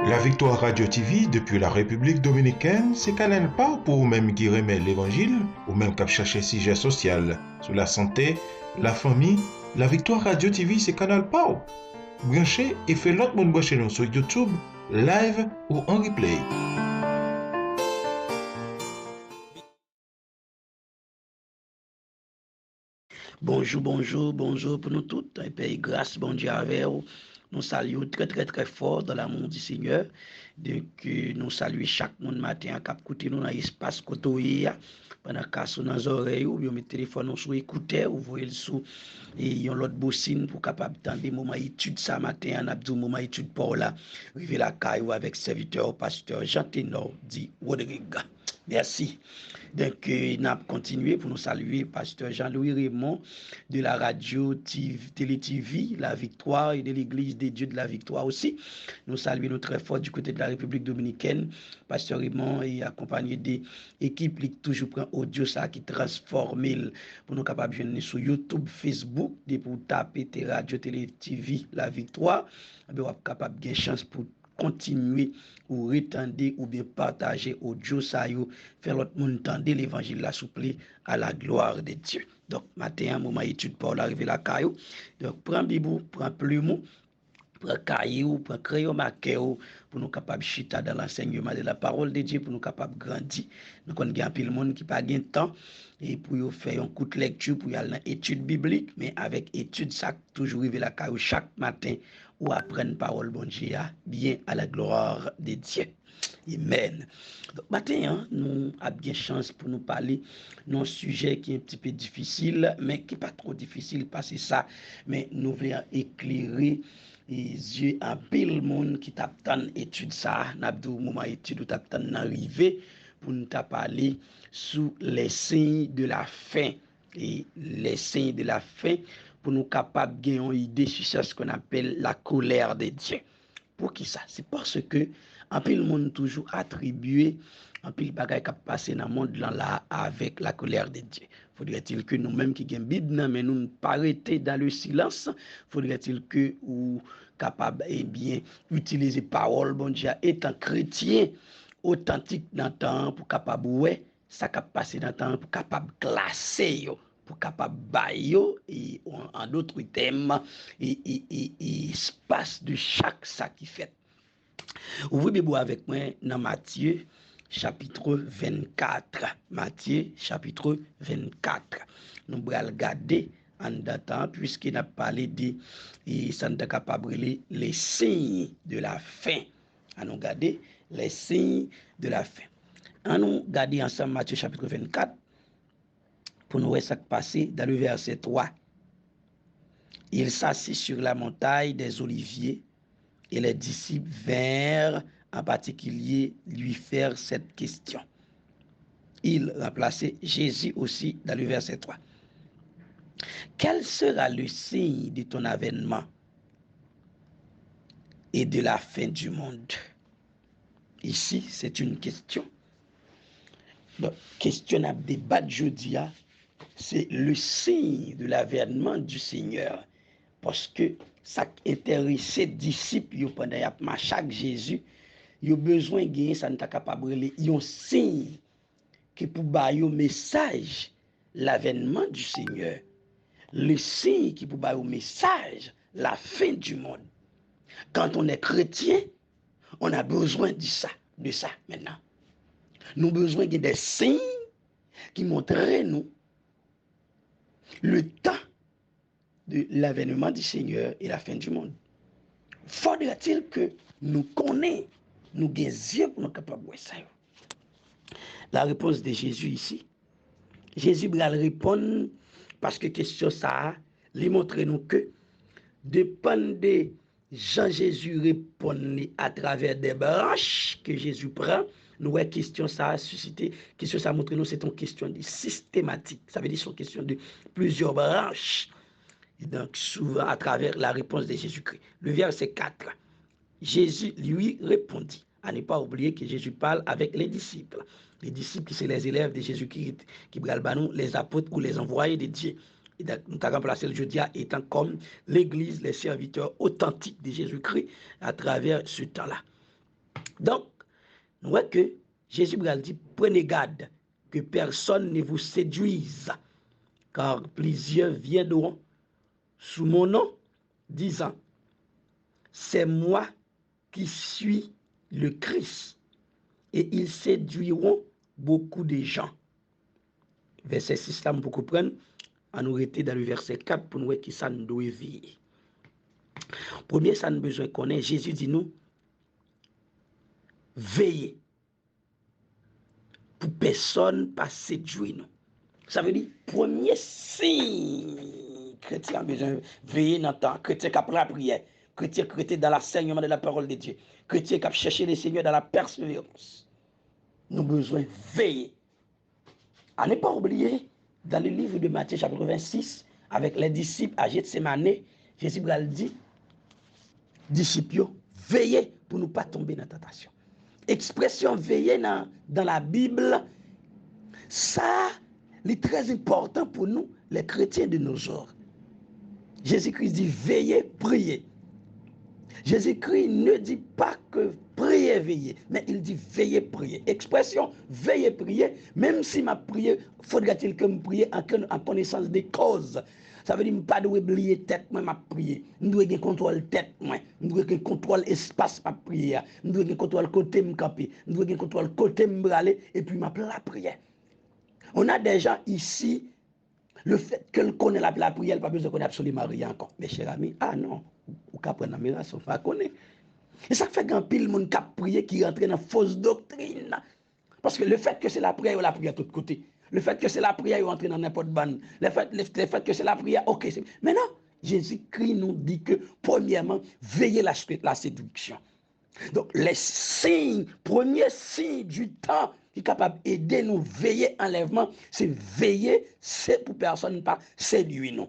La Victoire Radio TV depuis la République Dominicaine, c'est Canal pas pour vous-même qui remet l'Évangile, ou même qui chercher sujet social, sur la santé, la famille. La Victoire Radio TV, c'est Canal pas. Branchez et fait l'autre monde brancher nous sur YouTube, live ou en replay. Bonjour pour nous toutes. Et puis, grâce, bon Dieu, avec vous. Nous saluons très fort dans l'amour du Seigneur. Donc, nous saluons chaque monde matin à cap côté nous dans l'espace côté pendant qu'à sous nos oreilles ou bien mes téléphones sur écouteur ou voyez le sous et yon l'autre bossine pour capable tendre des moments étude ça matin en abdou moment étude pour là river la caille avec serviteur pasteur Jean Ténor dit Rodrigue. Merci. Donc, nous avons continué pour nous saluer pasteur Jean-Louis Raymond de la radio Télé-TV, La Victoire et de l'Église des Dieux de la Victoire aussi. Nous saluons nous très fort du côté de la République Dominicaine. Pasteur Raymond est accompagné des équipes qui toujours prend audio ça qui transforme pour nous capables de venir sur YouTube, Facebook, pour taper radio Télé-TV, La Victoire. Nous sommes capables de chance pour continuer ou retendre ou bien partager audio ça yo faire l'autre monde entendre l'évangile la souple à la gloire de Dieu. Donc matin moment étude pour l'arrivée la caillou. Donc prends bibou, prends plumeau, prends caillou, prends crayon marqueur pour nous capable chita dans l'enseignement de la parole de Dieu pour nous capable grandir. Nous connait un pile monde qui pas gain temps et pour yo faire un coup de lecture pour y aller dans étude biblique mais avec étude ça toujours arriver la caillou chaque matin ou apprendre parole bon Dieu bien à la gloire de Dieu. Amen. Donc, matin, nous avons bien chance pour nous parler d'un sujet qui est un petit peu difficile, mais qui n'est pas trop difficile, parce que ça, mais nous voulons éclairer les yeux à pile monde qui t'attend étude ça, n'abdou moment étude ou t'attend d'arriver pour nous parler sous les signes de la fin. Et les signes de la fin pour nous capables de gagner une idée sur ce qu'on appelle la colère de Dieu. Pour qui ça? C'est parce que en pile monde toujours attribué en pile bagaille qui passé dans le monde là avec la colère de Dieu. Faudrait-il que nous-mêmes qui gagne Bible mais nous ne pas arrêter dans le silence? Faudrait-il que ou capable bien utiliser parole bon Dieu étant chrétien authentique dans le temps pour capable ouais ça qui passé dans le temps pour capable classer yo pour capable bailler et en d'autres termes et espace de chaque ça qui fait. Ouvrez Bible avec moi dans Matthieu chapitre 24. Matthieu chapitre 24. Nous allons regarder en datant puisqu'il n'a parlé de ça nous capable les signes de la fin. À nous regarder les signes de la fin. À nous regarder ensemble Matthieu chapitre 24 pour nous voir ce qui passé dans le verset 3. Il s'assit sur la montagne des Oliviers et les disciples vinrent en particulier lui faire cette question. Il remplaçait Jésus aussi dans le verset 3. Quel sera le signe de ton avènement et de la fin du monde? Ici, c'est une question. Donc, question à débattre jeudi, c'est le signe de l'avènement du Seigneur. Parce que ça intéresse les disciples pendant chaque Jésus, ils ont besoin de gagner ça n'est capable de un signe qui pour bailler un message l'avènement du Seigneur. Le signe qui pour bailler un message la fin du monde. Quand on est chrétien, on a besoin de ça maintenant. Nous avons besoin de des signes qui montreraient nous le temps de l'avènement du Seigneur et la fin du monde. Faudrait-il que nous connaissions, nous ayons des yeux pour nous capables de voir ça? La réponse de Jésus ici, Jésus va répondre parce que question ça, lui montrer nous que dépend de Jean-Jésus répond à travers des branches que Jésus prend. Nous voyons question ça a suscité, question ça montre nous c'est une question de systématique. Ça veut dire c'est une question de plusieurs branches. Et donc, souvent, à travers la réponse de Jésus-Christ. Le verset 4, Jésus lui répondit. À ne pas oublier que Jésus parle avec les disciples. Les disciples, c'est les élèves de Jésus-Christ qui bralent les apôtres ou les envoyés de Dieu. Et donc, nous avons remplacé le jeudi étant comme l'Église, les serviteurs authentiques de Jésus-Christ à travers ce temps-là. Donc, nous voyons que Jésus dit, prenez garde que personne ne vous séduise, car plusieurs viendront sous mon nom, disant, c'est moi qui suis le Christ, et ils séduiront beaucoup de gens. Verset 6, là, nous pouvons comprendre, on nous était dans le verset 4 pour nous voir qui ça nous doit vivre. Premier, ça nous besoin qu'on ait. Jésus dit nous, veillez pour personne pas séduire nous. Ça veut dire, premier signe, chrétien a besoin de veiller dans le temps, chrétien qui a la prière, chrétien dans l'enseignement de la parole de Dieu, chrétien qui a cherché le Seigneur dans la persévérance. Nous avons besoin de veiller. À ne pas oublier, dans le livre de Matthieu chapitre 26, avec les disciples à Gethsémane, Jésus dit, disciples, veillez pour ne pas tomber dans la tentation. Expression veiller dans la Bible, ça est très important pour nous, les chrétiens de nos jours. Jésus-Christ dit veillez, priez. Jésus-Christ ne dit pas que priez, veillez, mais il dit veillez, priez. Expression veillez, priez, même si ma prière, faudra-t-il que je prie en connaissance des causes. Ça veut dire pas de oublier tête moi ma prière. Nous devons avoir contrôle tête moi. Nous devons avoir contrôle espace ma prière. Nous devons avoir contrôle côté me camper. Nous devons avoir contrôle côté me braler et puis ma prière. On a des gens ici, le fait que connaît la prière, pas besoin de connaître absolument rien encore. Mes chers amis, ah non, ou qu'à prendre la mération, pas connaître. Et ça fait qu'un pile monde qui a prié qui rentre dans fausse doctrine. Parce que le fait que c'est la prière de tous côtés. Le fait que c'est la prière, il rentre dans n'importe ban. Le fait que c'est la prière, ok. Maintenant, Jésus-Christ nous dit que, premièrement, veillez la séduction. Donc, les signes, premier signe du temps qui est capable d'aider nous veiller enlèvement, c'est veiller, c'est pour personne pas séduire nous.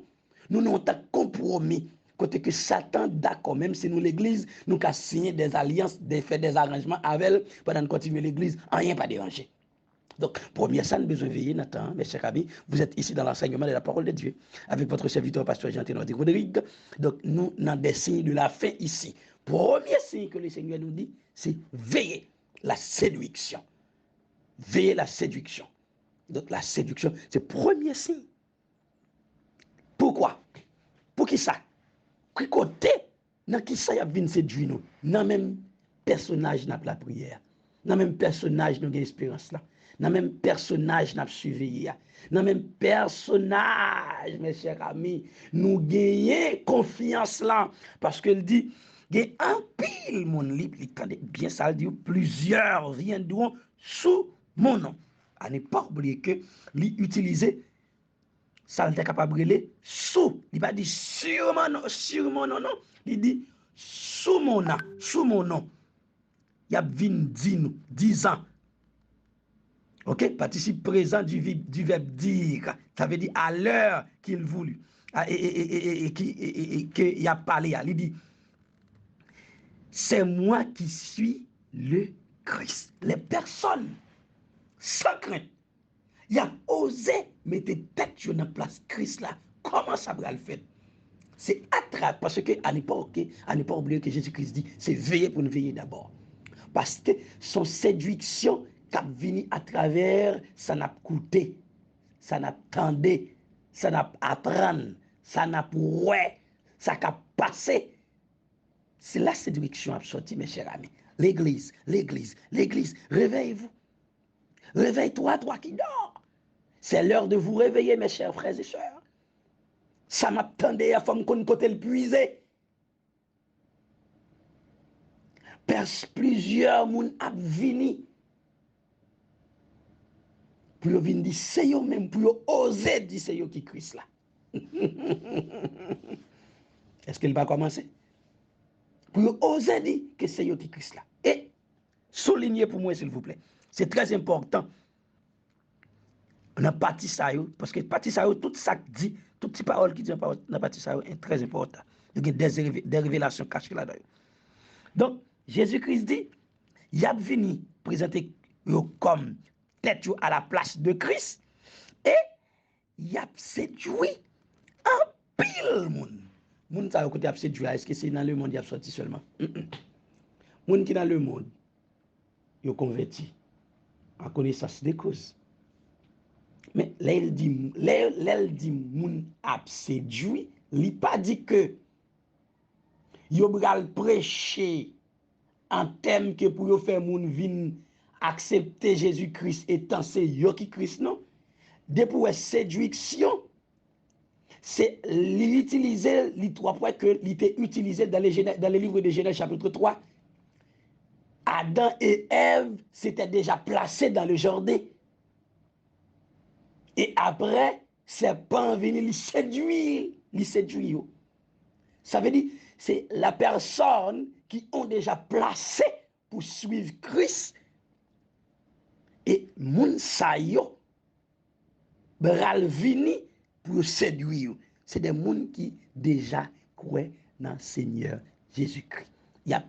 Nous n'avons pas compromis. Côté que Satan, d'accord, même si nous l'église, nous avons signé des alliances, fait des arrangements avec elle, pendant continuer l'église, rien pas déranger. Donc, premier, ça, nous besoin de veiller, Nathan, mes chers amis. Vous êtes ici dans l'enseignement de la parole de Dieu, avec votre serviteur, pasteur Jean-Thénard Rodrigue. Donc, nous avons des signes de la fin ici. Premier signe que le Seigneur nous dit, c'est veiller la séduction. Veiller la séduction. Donc, la séduction, c'est le premier signe. Pourquoi? Pour qui ça? Qui côté, dans qui ça y a bien séduit nous? Dans même personnage n'a la prière. Dans même personnage nous avons l'espérance là. Dans même personnage n'a suivi. Dans même personnage, mes chers amis, nous gagnons confiance là. Parce qu'elle dit, il y a un pile mon libre, bien ça dit, plusieurs viendront sous mon nom. À ne pas oublier que l'utiliser, ça est capable de brûler sous. Il va dire sur mon nom, non. Il dit sous mon nom. Il y a 10 ans. Ok, participe présent du verbe dire. Ça veut dire à l'heure qu'il voulut. Et qu'il a parlé. Il dit, c'est moi qui suis le Christ. Les personnes, sans crainte, il a osé mettre tête sur la place Christ là. Comment ça va le faire? C'est attrape, parce que à ne pas oublier que Jésus-Christ dit, c'est veiller pour nous veiller d'abord. Parce que son séduction qui venu à travers, ça n'a coûté, ça n'a tendé, ça n'a apprendre, ça n'a ouais, ça n'a passé. C'est la séduction absortie, mes chers amis. L'église, réveillez-vous. Réveille-toi, toi qui dors. C'est l'heure de vous réveiller, mes chers frères et sœurs. Ça m'attendait à faire qu'on côté le puiser. Plusieurs moun ap vini pour yo vini dire c'est yo même pour yo oser dire c'est yo qui Christ là. Est-ce qu'il va commencer? Pour yo oser dire que c'est yo qui Christ là. Et soulignez pour moi s'il vous plaît. C'est très important. On a parti ça yo parce que parti ça yo tout ça dit, toutes petites paroles qui dit dans parti ça yo est très important. Il y a des révélations cachées là-dedans. Donc Jésus-Christ dit, il a venu présenter comme tête à la place de Christ et il a séduit un pile monde. Moun ça côté a séduit, est-ce que c'est dans le monde il a sorti seulement? Moun qui dans le monde, yo converti en connaissance des causes. Mais là, il dit, moun ap séduit, il pas dit que yo bral prêcher en termes que pour yo faire moun vin accepter Jésus-Christ étant c'est yo qui Christ non. De pour séduction, c'est l'utiliser les trois points que il était utilisé dans les livres de Genèse chapitre 3. Adam et Ève s'étaient déjà placés dans le jardin. Et après, serpent venu les séduire. Ça veut dire, c'est la personne qui ont déjà placé pour suivre Christ. Et moun sa yo, bral vini pour séduire. C'est des moun qui déjà croient dans le Seigneur Jésus-Christ. Il a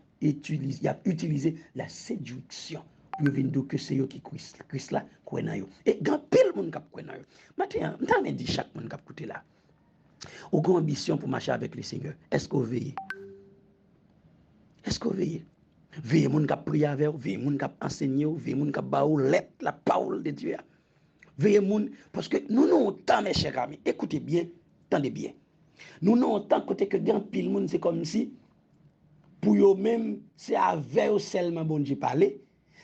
utilisé la séduction pour venir que c'est eux qui Christ là croient dans eux. Et grand pile moun k'ap croient dans eux. Maintenant, m't'en dit chaque moun k'ap côté là. Ou grand ambition pour marcher avec le Seigneur. Est-ce qu'on veille? Est-ce qu'on veille? Veille moun k'ap prier avec vous, veille moun k'ap enseigner, veille moun k'ap ba ou lettre la parole de Dieu. Veille moun parce que nous non temps mes chers amis, écoutez bien, tendez bien. Nous non temps côté que grand pile moun c'est comme si pour eux même c'est avec eux seulement bon Dieu parler.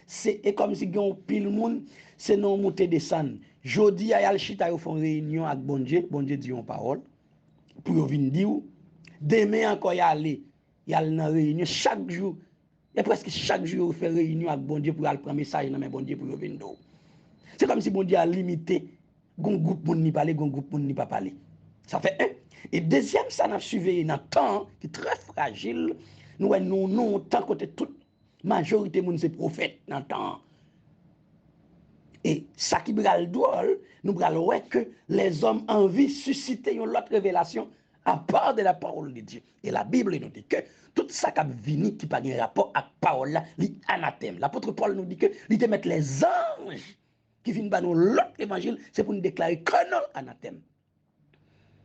C'est comme si grand pile moun c'est non monter descendre. Jodi a yal chita yo font réunion avec bon Dieu dit une parole pour yo vinn dire demain encore y aller dans réunion chaque jour. Et presque chaque jour vous fait réunion avec bon Dieu pour aller prendre message dans bon Dieu pour yo vinn do. C'est comme si bon Dieu a limité gon groupe moun ni parler, gon groupe moun ni pas parler. Ça fait un. Et deuxième, ça n'a suivi dans temps qui est très fragile. Nous tant côté toute majorité moun c'est prophète dans temps. Et ça qui bral drôle, nous bral ouais que les hommes envie susciter une autre révélation à part de la parole de Dieu. Et la Bible nous dit que tout ça qui vini qui pas un rapport avec la parole là, l'anathème. L'apôtre Paul nous dit que il te mettre les anges qui viennent ba nous l'autre évangile, c'est pour nous déclarer que non anathème.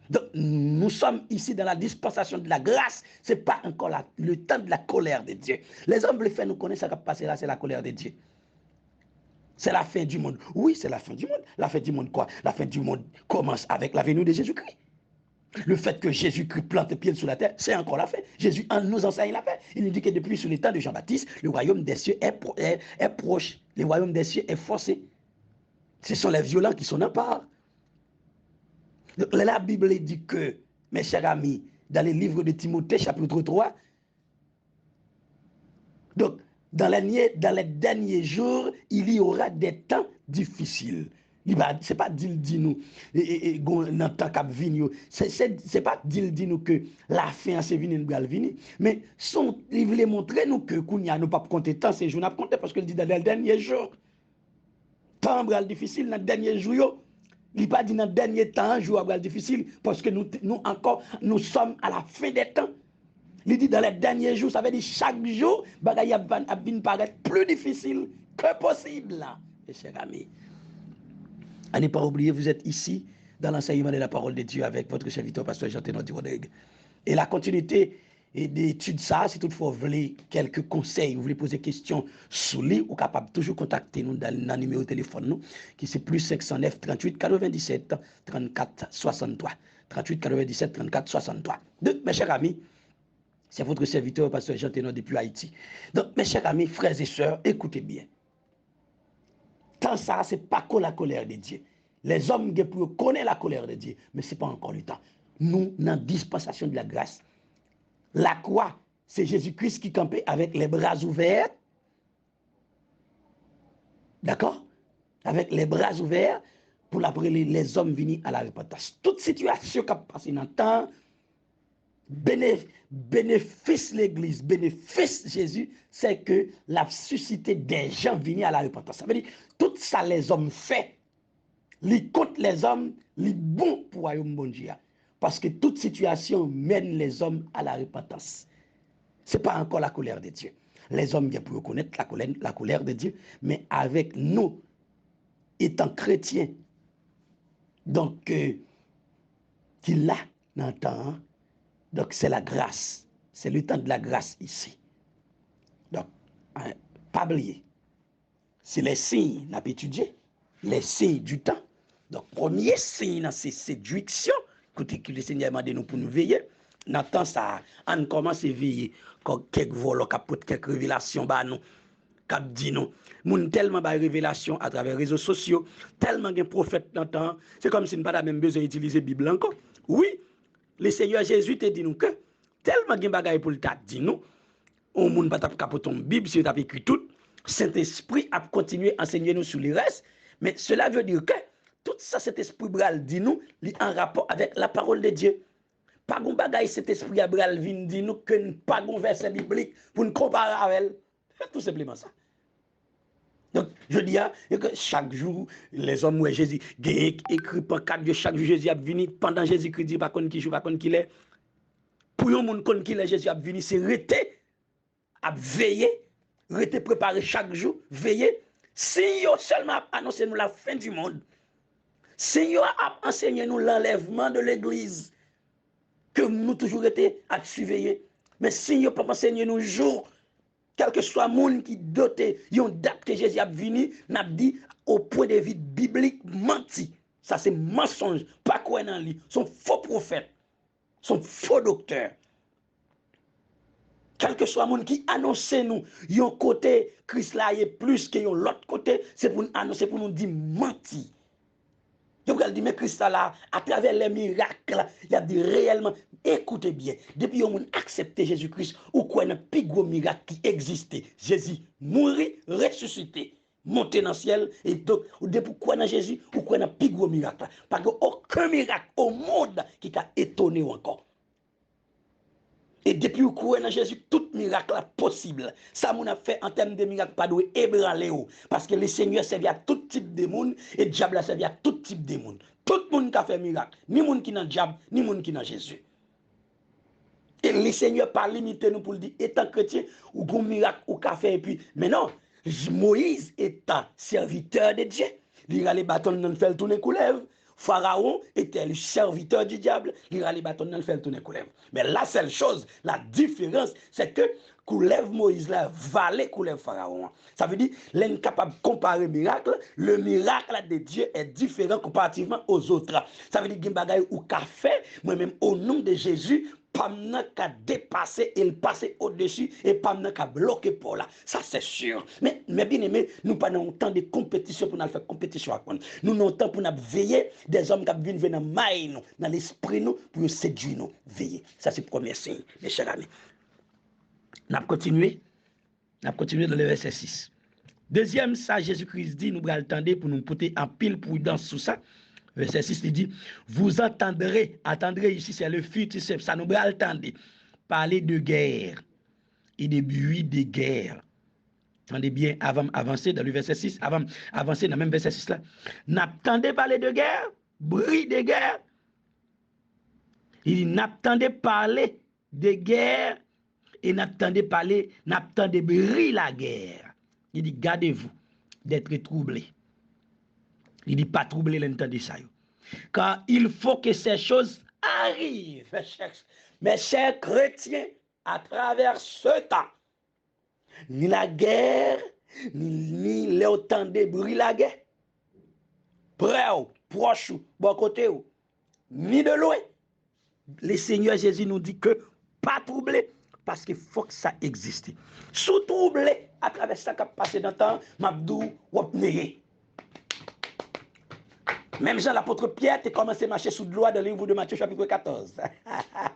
Donc, nous sommes ici dans la dispensation de la grâce. Ce n'est pas encore le temps de la colère de Dieu. Les hommes veulent faire nous connaître ce qui va passer là, c'est la colère de Dieu. C'est la fin du monde. Oui, c'est la fin du monde. La fin du monde quoi? La fin du monde commence avec la venue de Jésus-Christ. Le fait que Jésus-Christ plante pied sur la terre, c'est encore la fin. Jésus nous enseigne la fin. Il nous dit que depuis sur les temps de Jean-Baptiste, le royaume des cieux est proche. Le royaume des cieux est forcé. Ce sont les violents qui sont en part. Donc, la Bible dit que, mes chers amis, dans les livres de Timothée, chapitre 3, donc, dans les derniers jours, il y aura des temps difficiles. C'est pas dit nous, dans temps cap vini, c'est pas dit nous que la fin c'est vini nous venir, mais il voulait montrer nous que kounya nous pas compter temps ces jours n'a compter parce qu'il dit dans les derniers jours. Temps bral difficile dans les derniers jours. Il n'a pas dit dans le dernier temps, jour difficile, parce que nous sommes à la fin des temps. Il dit dans les derniers jours, ça veut dire chaque jour, bagay a paraître plus difficile que possible là, mes chers amis. À ne pas oublier, vous êtes ici dans l'enseignement de la parole de Dieu avec votre serviteur, pasteur Jean-Thénard Rodrigue. Et la continuité d'étude ça, si toutefois vous voulez quelques conseils, vous voulez poser des questions sur lui, ou capable toujours contacter nous dans le numéro de téléphone nous, qui c'est plus 509 38 97 34 63. 38 97 34 63. Donc, mes chers amis, c'est votre serviteur, pasteur Jean-Thénard depuis Haïti. Donc, mes chers amis, frères et sœurs, écoutez bien. Tant ça, c'est pas que la colère de Dieu. Les hommes pour connaître la colère de Dieu, mais ce n'est pas encore le temps. Nous, dans la dispensation de la grâce, la croix, c'est Jésus-Christ qui campait avec les bras ouverts. D'accord? Avec les bras ouverts pour appeler les hommes venus à la repentance. Toute situation qui a passé dans le temps, bénéfice l'Église, bénéfice Jésus, c'est que la suscité des gens venus à la repentance. Ça veut dire, tout ça les hommes fait, les contre les hommes, les bons pour le royaume bon Dieu. Parce que toute situation mène les hommes à la repentance. Ce n'est pas encore la colère de Dieu. Les hommes viennent pour reconnaître la colère de Dieu, mais avec nous, étant chrétiens, donc, qu'il a dans le temps, donc c'est la grâce. C'est le temps de la grâce ici. Donc, pas oublier. c'est les signes, n'a pas étudié, les signes du temps. Donc, premier signe, c'est séduction, que le Seigneur m'a demandé nous pour nous veiller. N'attend ça, on commence à veiller, quand quelques vols, quelques révélations, bah nous, cap dit nous, moun tellement ba révélation à travers les réseaux sociaux, tellement de prophètes dans temps, c'est comme si nous pas même besoin d'utiliser Bible encore. Oui, le Seigneur Jésus te dit nous que tellement de bagaille pour le t'a dit nous, on moun pas t'a ton Bible si tu as écrit tout, Saint-Esprit a continué à enseigner nous sur les restes, mais cela veut dire que tout ça cet esprit bral dit nous, est en rapport avec la parole de Dieu. Pas gon bagaille cet esprit bral vient dit nous que pas gon verset biblique pour nous comparer avec elle. C'est tout simplement ça. Donc, je dis que chaque jour, les hommes où Jésus, écrit par 4 de chaque jour, Jésus a venu, pendant Jésus-Christ dit, pas qu'on qui joue, pas qu'on qui l'est. Pour un monde qu'on qui l'est, Jésus a venu, c'est rester, à veiller, rester préparé chaque jour, veiller. Si yo seulement annoncé nous la fin du monde, si yo a enseigné nous l'enlèvement de l'église, que nous toujours été à surveiller, mais si yo pas enseigné nous jour, quel que soit le monde qui doté, yon date que Jésus a venu, n'a dit au point de vue biblique menti. Ça c'est mensonge, pas quoi dans lui, son faux prophète, son faux docteur. Quel que soit le monde qui annonce nous, yon côté Christ là est plus que yon l'autre côté, c'est pour nous annoncer, pour nous dire menti. Je vous dis, mais Christ là, à travers les miracles, il a dit réellement, écoutez bien, depuis qu'on a accepté Jésus-Christ, ou quoi un plus gros miracle qui existait, Jésus mourit, ressuscité, monté dans le ciel, et donc, depuis quoi dans Jésus, ou quoi un plus gros miracle. Parce qu'aucun miracle au monde qui t'a étonné encore. Et depuis que vous dans Jésus, tout miracle est possible. Ça, on a fait en termes de miracle, pas de ébranler. Parce que le Seigneur servait à tout type de monde et le diable a servi à tout type de monde. Tout le monde qui a fait miracle. Ni monde qui est dans le diable, ni monde qui est dans Jésus. Et le Seigneur pas limité nous pour le dire, étant chrétien, ou un miracle ou qu'a fait. Et puis, mais non, Moïse étant serviteur de Dieu, il a les bâtons dans le fait tourner couleuvre. Pharaon était le serviteur du diable, il a les bâtons dans le fait tourner couleuvre. Mais la seule chose, la différence, c'est que couleuvre Moïse là, valait couleuvre Pharaon. Ça veut dire, l'incapable de comparer miracle, le miracle de Dieu est différent comparativement aux autres. Ça veut dire, qu'il y a des choses ou qu'a fait, moi-même, au nom de Jésus, pas qu'à dépasser et le passer au-dessus et pas qu'à bloquer pour là. Ça, c'est sûr. Mais bien aimé, nous pas dans temps de compétition pour nous faire compétition à quoi. Nous n'avons temps pour nous veiller des hommes qui viennent dans maille nous, dans l'esprit nous, pour séduire nous. Veiller. Ça, c'est le premier signe, mes chers amis. Nous continuons dans le verset 6. Deuxième, ça, Jésus-Christ dit, nous allons attendre pour nous porter en pile prudence sur ça. Verset 6, il dit, vous attendrez ici, c'est le futur, ça nous va attendre, parler de guerre et de bruit de guerre. Attendez bien, avant avancer dans le verset 6, avant avancer dans le même verset 6 là, n'attendez parler de guerre, bruit de guerre. Il dit, n'attendez parler de guerre et n'attendez bruit la guerre. Il dit, gardez-vous d'être troublés. Il dit pas troubler l'entendez ça. Car il faut que ces choses arrivent, mes chers chrétiens, à travers ce temps. Ni la guerre, ni l'autant de bruit la guerre. Près ou, proche ou, bon côté ou, ni de loin. Le Seigneur Jésus nous dit que pas troubler, parce qu'il faut que ça existe. Sous troubler, à travers ça qui a passé dans le temps, Mabdou ou Opnéé. Même Jean l'apôtre Pierre a commencé à marcher sous de loi dans le livre de Matthieu chapitre 14.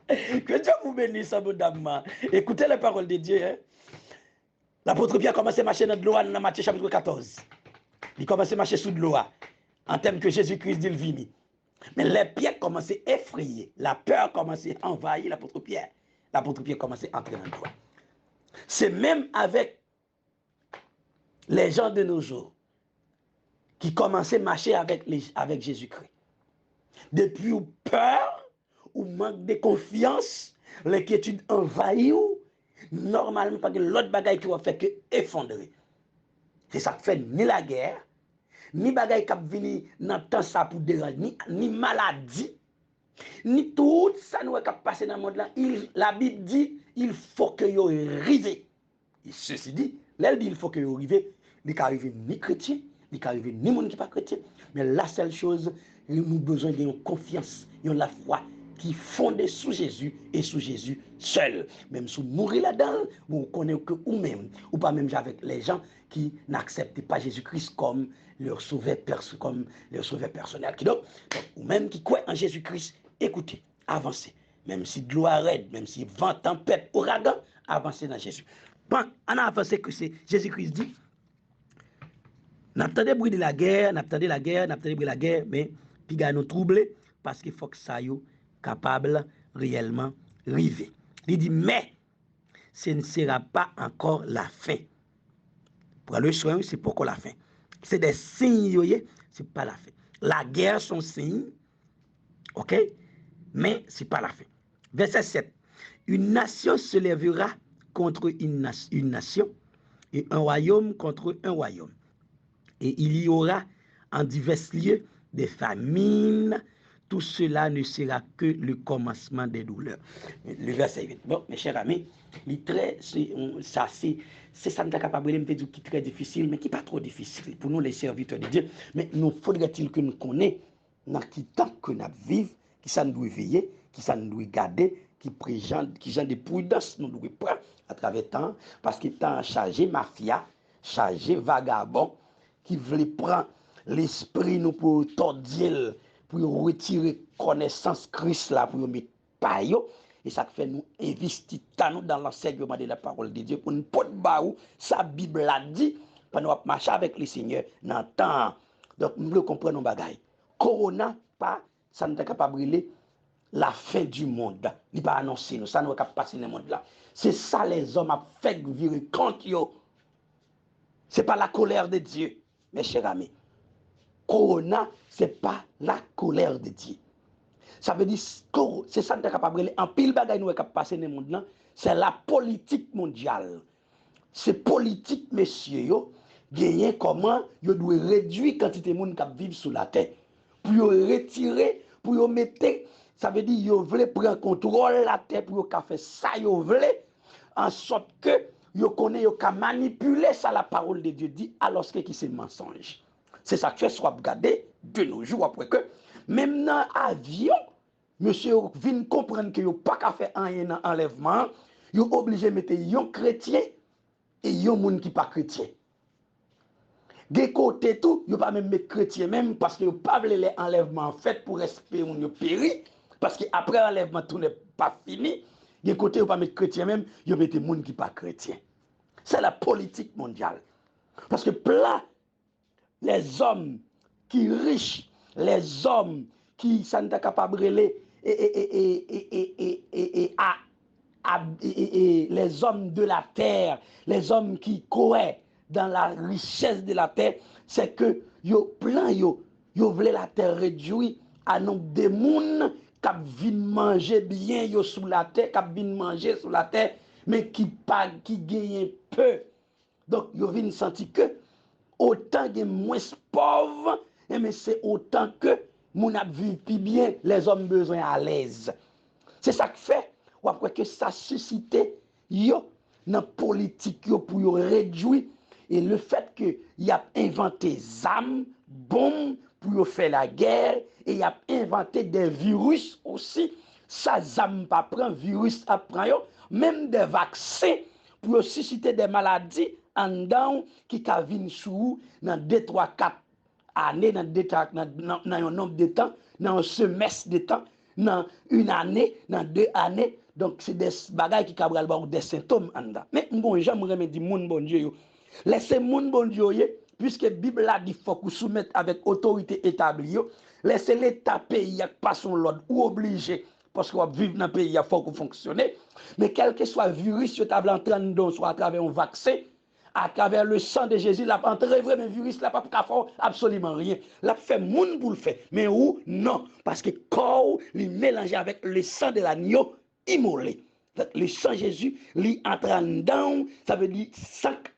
Que Dieu vous bénisse abondamment. Écoutez la parole de Dieu. Hein? L'apôtre Pierre a commencé à marcher dans de loi dans Matthieu chapitre 14. Il a commencé à marcher sous de loi en termes que Jésus-Christ dit le vini. Mais les pierres commençaient à effrayer. La peur commençait à envahir l'apôtre Pierre. L'apôtre Pierre commençait à entrer dans le loi. C'est même avec les gens de nos jours qui commençaient à marcher avec Jésus-Christ. Depuis ou peur, ou manque de confiance, l'inquiétude envahit ou, normalement, parce que l'autre bagaille qui va faire que effondrer. C'est ça qui fait ni la guerre, ni bagaille qui vient dans le temps ça pour déranger, ni maladie, ni tout ça nous qui passé dans le monde là. La Bible dit, il faut que vous arriviez. Et ceci dit, là, il dit, il faut que vous arriviez. il peut arriver ni chrétien, il peut arriver ni monde qui pas chrétien, mais la seule chose, nous avons besoin d'une confiance, de la foi qui fondée sous Jésus et sous Jésus seul. Même si vous mourrez là-dedans, vous connaissez que vous-même, ou pas même avec les gens qui n'acceptent pas Jésus-Christ comme leur sauveur personnel. Donc, ou même qui croient en Jésus-Christ, écoutez, avancez. Même si de l'eau arrête, même si vent, tempête, ouragan, avancez dans Jésus. Bon, on a avancé que c'est Jésus-Christ dit, n'attendez bruit de la guerre, n'attendez bruit de la guerre, mais puis nous troubler parce qu'il faut que ça soit capable réellement arriver. Il dit, mais ce ne sera pas encore la fin. Pour le soin, c'est pourquoi la fin. C'est des signes, c'est pas la fin. La guerre, son signe, ok? Mais c'est pas la fin. Verset 7. Une nation se lèvera contre une nation et un royaume contre un royaume. Et il y aura en divers lieux des famines. Tout cela ne sera que le commencement des douleurs. Le verset 8. Bon, mes chers amis, c'est ça nous est capable de dire qui est très difficile, mais qui n'est pas trop difficile pour nous les serviteurs de Dieu. Mais nous faudrait-il que nous connaissions dans qui temps que nous vivons, qui ça nous doit veiller, qui ça nous doit garder, qui genre de prudence nous doit prendre à travers le temps, parce qu'il est en chargé mafia, chargé vagabond, qui veut prendre l'esprit nous pour tordir, pour retirer connaissance Christ là, pour mettre payo, et ça fait nous investir dans l'enseignement de la parole de Dieu, pour nous porter baou, sa Bible a dit, pour nous marcher avec le Seigneur dans le temps. Donc nous devons comprendre nos bagailles. Corona, pas, ça ne peut pas brûler la fin du monde. Il n'est pas annoncé, nous, ça ne va pas passer dans le monde là. C'est ça les hommes ont fait virer contre eux. Ce n'est pas la colère de Dieu, mes chers amis. Corona, ce n'est pas la colère de Dieu. Ça veut dire que c'est ça qui est capable de en pile bagaille nous est capable passer dans le monde là, c'est la politique mondiale. C'est politique messieurs gagner comment yo doit réduire quantité de monde qui vivent sur la terre. Pour retirer, pour mettre, ça veut dire yo veulent prendre contrôle la terre pour faire ça yo veulent en sorte que yo connaît yo ka manipuler ça la parole de Dieu dit alors que qui c'est mensonge. C'est ça que fait soit regarder de nos jours après que même dans avion monsieur vient comprendre que yo pas qu'à faire un enlèvement, yo obligé mettre yon chrétien et yon monde qui pas chrétien. De côté tout, yo pas même mettre chrétien même parce que yo pas veut les enlèvements fait pour espérer on yo péri parce que après enlèvement tout n'est pas fini. De côté yo pas mettre chrétien même, yo mettre monde qui pas chrétien. C'est la politique mondiale. Parce que plein les hommes qui riches, les hommes qui sont capables de les hommes de la terre, les hommes qui courent dans la richesse de la terre, c'est que yo plein yo voulait la terre réduire à nombre de monde qui viennent manger bien yo sous la terre, qui viennent manger sous la terre, mais qui gagnent peu. Donc yo viennent sentir que autant de moins pauvres, mais c'est autant que mon a vu plus bien, les hommes besoin à l'aise. C'est ça que fait, ou après que ça suscite yo dans politique yo pour yo réduire et le fait que y a inventé armes, bombes pour yo faire la guerre et y a inventé des virus aussi, ça armes pas prend virus apprend yo, même des vaccins pour yo susciter des maladies en dedans qui ka vinn sous dans 2 3 4 années dans un nombre de temps, dans un semestre de temps, dans une année, dans 2 années. Donc, c'est des bagages qui cabral des symptômes en dedans. Mais bon, j'aimerais dire, mon bon Dieu, laissez mon bon Dieu, puisque la Bible a dit qu'il faut qu'on soumette avec autorité établie, laissez l'État pays pas son l'ordre ou obligé. Parce qu'on vit dans un pays, il faut qu'on fonctionne. Mais quel que soit le virus, soit à travers un vaccin, à travers le sang de Jésus, la entrée vraiment virus, la pas faire absolument rien. La fait moun pour le faire. Mais où? Non. Parce que corps, il mélange avec le sang de l'agneau immolé. Le sang Jésus, lui entre dedans, ça veut dire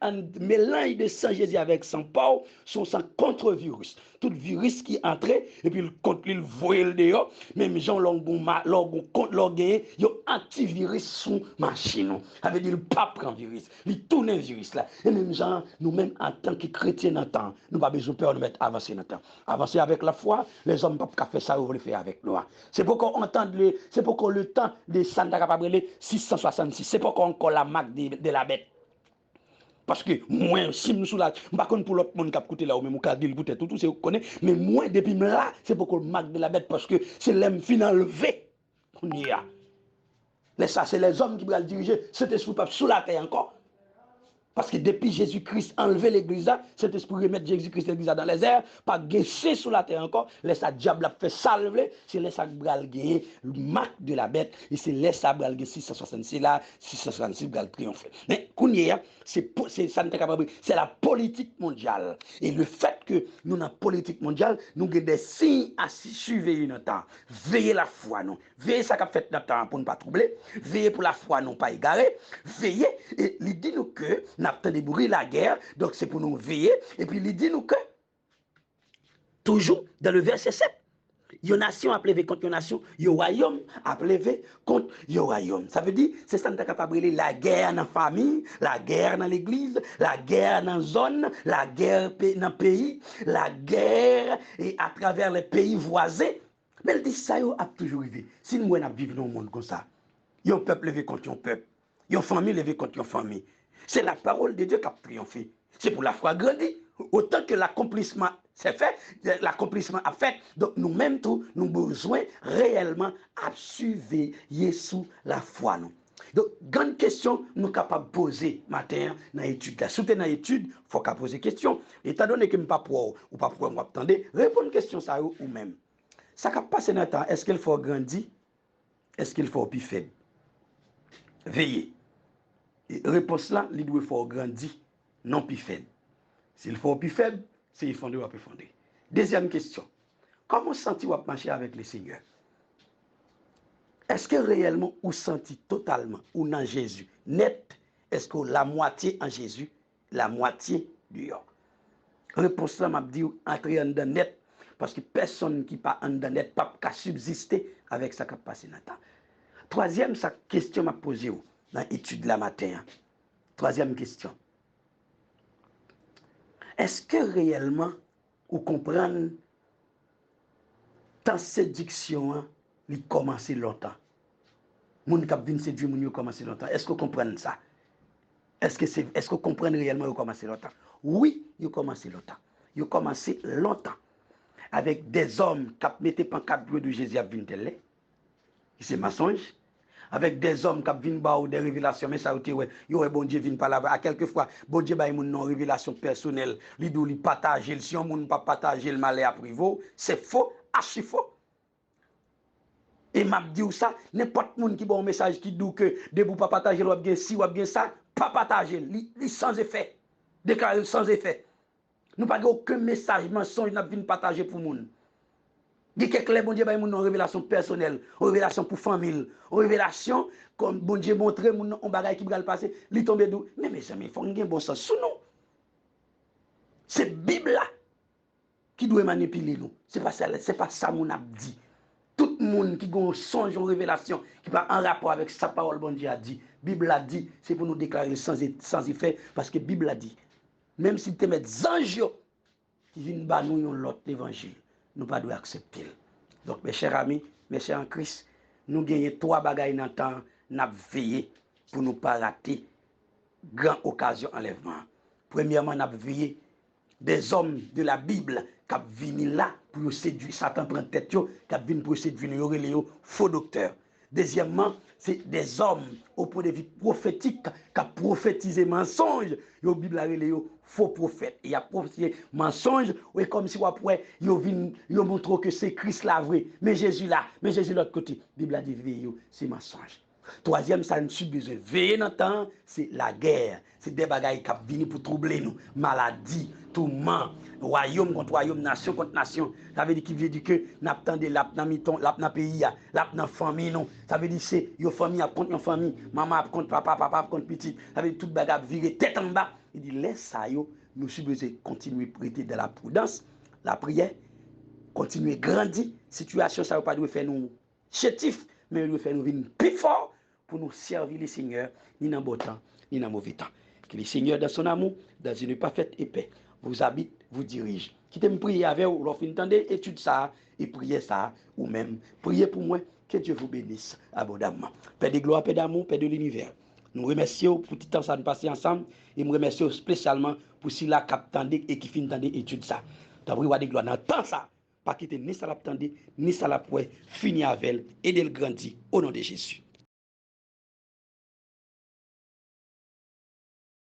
un mélange de sang Jésus avec sang Paul, son sang contre virus. Tout virus qui entrait, et puis contre lui, il voyait le dehors, même gens l'ont gagné, il y a antivirus sous machine. Ça veut dire, pas prendre virus, il tourne un virus là. Et même gens, nous-mêmes, en tant que chrétiens, nous n'avons pas besoin de peur de mettre avancer dans le temps. Avancer avec la foi, les hommes ne peuvent pas faire ça, vous voulez faire avec nous. C'est pour qu'on entende, c'est pour qu'on le temps de Santa Capable 666, c'est pas encore la marque de la bête. Parce que moi, si nous sommes là, je ne sais pas pour l'autre monde qui a écouté là, ou même qui dit peut-être tout, c'est vous connaissez, mais moi, depuis là, c'est pour qu'on marque de la bête, parce que c'est l'homme final levé qu'on y a. Ça, c'est les hommes qui vont diriger cet esprit sous la terre encore. Parce que depuis Jésus-Christ enlevé l'église, cet esprit remettre Jésus-Christ l'église dans les airs, pas guécher sous la terre encore, laisse ça diable fait salver, c'est laisse ça bralguer le marque de la bête, et c'est laisse ça bralguer 666 là, 666 bral triompher. Mais Kounia, c'est la politique mondiale. Et le fait que nous, dans la politique mondiale, nous avons des signes à surveiller notre temps. Veillez la foi, non. Veillez ça qu'a fait notre temps pour ne pas troubler. Veillez pour la foi, non pas égarer. Veillez, et il dit nous que nous avons débourré la guerre, donc c'est pour nous veiller. Et puis il dit nous que, toujours dans le verset 7, une nation a plevé contre une nation, un royaume a plevé contre un royaume. Ça veut dire, c'est ça qui est capable de la guerre dans la famille, la guerre dans l'église, la guerre dans la zone, la guerre dans le pays, la guerre et à travers les pays voisins. Mais il dit ça a toujours arrivé. Si nous vivons dans un monde comme ça, il y a un peuple levé contre un peuple, il y a une famille levée contre une famille. C'est la parole de Dieu qui a triomphé. C'est pour la foi grandie. Autant que l'accomplissement c'est fait, l'accomplissement a fait. Donc nous-mêmes, tous, nous avons besoin réellement à surveiller sous la foi. Nous. Donc, grande question, nous sommes capables de poser matin dans l'étude. La soutien dans l'étude, il faut qu'on pose des questions. Étant donné que je ne suis pas pour ou pas pour, attendez, répondre à une question ça ou même. Ça qui passe dans le temps, est-ce qu'il faut grandir? Est-ce qu'il faut plus faible? Veillez. Et réponse là, il doit faut grandir, non plus faible. S'il faut plus faible, c'est il fondé ou pas fondé. Deuxième question. Comment senti-vous marcher avec le Seigneur? Est-ce que réellement vous senti totalement ou dans Jésus net? Est-ce que la moitié en Jésus, la moitié dehors? Réponse là m'a dit entrer en dedans net parce que personne qui pas en dedans net pas qu'à subsister avec ça qui a passé dans le temps. Troisième sa question m'a posé dans l'étude la matin. Troisième question. Est-ce que réellement, vous comprenez, tant séduction, il commence longtemps? Moun kap vin séduire moun yo commencé longtemps. Est-ce que vous comprenez ça? Est-ce que vous comprenez réellement vous commencé longtemps? Oui, vous commencé longtemps. Vous commencé longtemps. Avec des hommes qui mettaient pancarte de Jésus à Vintelle. C'est mensonge. Avec des hommes qui viennent ou des révélations, mais ça ouais, bon Dieu vient par là. À quelques fois, bon Dieu a une révélation personnelle, il doit partager, si on ne pas partager le mal à privé, c'est faux, archi faux. Et m'a dit ça, n'importe qui qui a un message qui dit que de vous pas partager ou bien si ou bien ça, pas partager, li sans effet, déclarer sans effet. Nous pas aucun message mensonge n'a vinn partager pour moun. Dit que les bon Dieu ba une révélation personnelle, une révélation pour famille, une révélation comme bon Dieu montrer mon on bagay qui va le passer, li tomber d'où. Mais mes amis, faut un bon sens sous nous. C'est Bible là qui doit manipuler nous. C'est pas ça mon a dit. Tout le monde qui a un songe, une révélation, qui va en rapport avec sa parole, bon Dieu a dit. Bible a dit, c'est pour nous déclarer sans effet, parce que Bible a dit. Même si tu mets des anges qui viennent bas nous l'autre évangile, nous ne pouvons pas accepter. Donc, mes chers amis, mes chers en Christ, nous gagnons 3 bagailles dans le temps, nous veillé pour ne pas rater grande occasion enlèvement. Premièrement, nous veillé des hommes de la Bible qui viennent là pour séduire, Satan prend tête, qui viennent pour séduire les faux docteurs. Deuxièmement, c'est des hommes au point de vue prophétique qui ont prophétisé mensonge. La Bible a les faux prophètes. Il y a prophétisé mensonge, et comme si après, ils montrent que c'est Christ la vraie, mais Jésus là, mais Jésus de l'autre côté. La Bible a dit, c'est mensonge. Troisième, ça ne suit besoin. Veiller dans le temps, c'est la guerre. C'est des bagailles qui viennent pour troubler nous. Maladie, tourment, royaume contre royaume, nation contre nation. Ça veut dire qu'il veut dire que n'a pas de lap dans miton, lap dans pays, lap dans famille non. Ça veut dire c'est yo famille contre yon famille, maman contre papa, papa contre petit. Ça veut dire toute bagarre virer tête en bas. Il dit laisse ça yo, nous supposons continuer à prêter de la prudence, la prière, continuer à grandir. Situation ça ne pas doit faire nous chétifs, mais doit faire nous venir plus fort pour nous servir les seigneurs ni dans bon temps, ni dans mauvais temps. Que le Seigneur dans son amour, dans une parfaite épée, vous habite, vous dirige. Quittez me prier avec vous, lorsque vous entendez étude ça et priez ça, ou même priez pour moi, que Dieu vous bénisse abondamment. Père de gloire, Père d'amour, Père de l'univers. Nous remercions pour tout le temps ça nous passer ensemble et nous remercions spécialement pour si la cap tendez et qui finit tendez étude ça. D'avoir de gloire dans temps ça, pas quitter ni ça l'attendez, ni ça la pouvait finir avec elle et de le grandir au nom de Jésus.